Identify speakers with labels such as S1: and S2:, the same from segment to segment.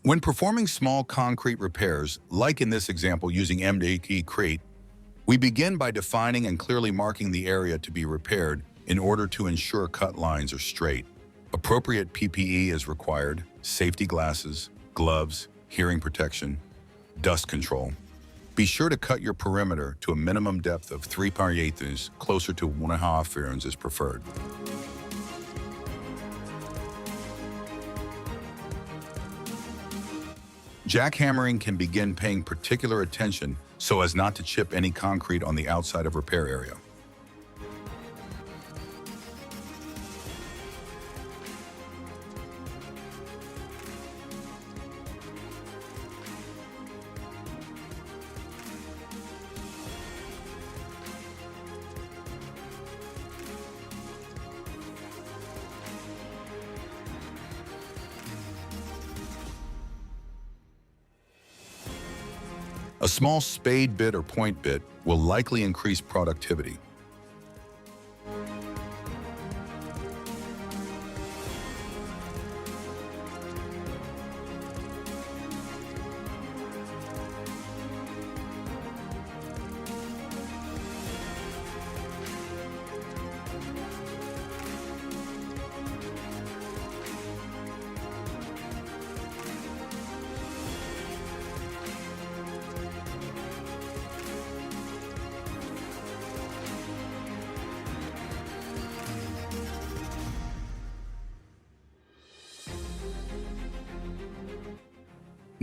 S1: When performing small concrete repairs, like in this example using MDE Crete, we begin by defining and clearly marking the area to be repaired in order to ensure cut lines are straight. Appropriate PPE is required: safety glasses, gloves, hearing protection, dust control. Be sure to cut your perimeter to a minimum depth of 3/8, closer to 1.5 furlongs is preferred. Jackhammering can begin paying particular attention so as not to chip any concrete on the outside of repair area. A small spade bit or point bit will likely increase productivity.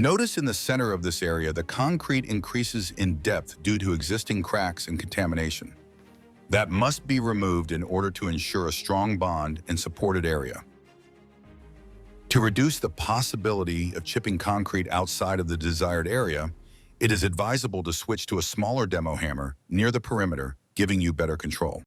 S1: Notice in the center of this area the concrete increases in depth due to existing cracks and contamination. That must be removed in order to ensure a strong bond and supported area. To reduce the possibility of chipping concrete outside of the desired area, it is advisable to switch to a smaller demo hammer near the perimeter, giving you better control.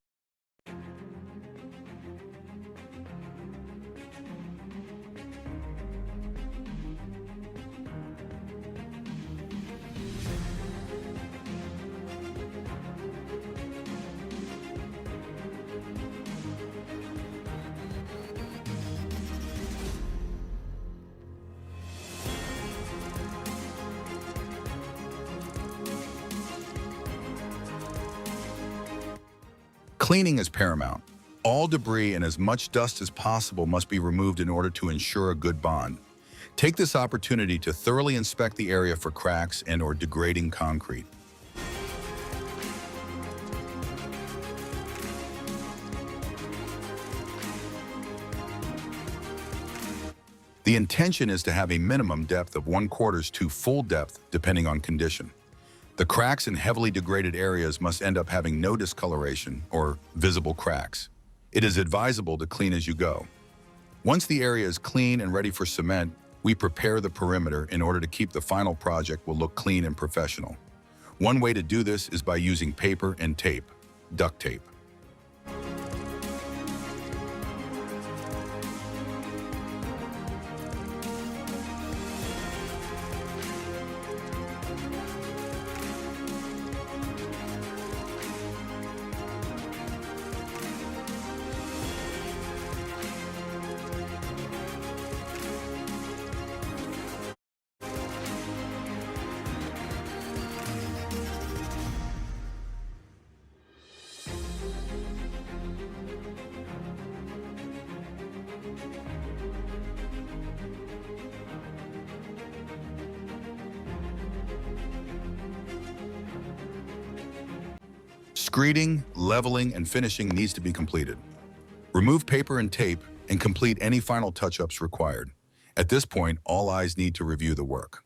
S1: Cleaning is paramount. All debris and as much dust as possible must be removed in order to ensure a good bond. Take this opportunity to thoroughly inspect the area for cracks and/or degrading concrete. The intention is to have a minimum depth of 1/4 to full depth, depending on condition. The cracks in heavily degraded areas must end up having no discoloration or visible cracks. It is advisable to clean as you go. Once the area is clean and ready for cement, we prepare the perimeter in order to keep the final project will look clean and professional. One way to do this is by using paper and tape, duct tape. Screeding, leveling, and finishing needs to be completed. Remove paper and tape and complete any final touch-ups required. At this point, all eyes need to review the work.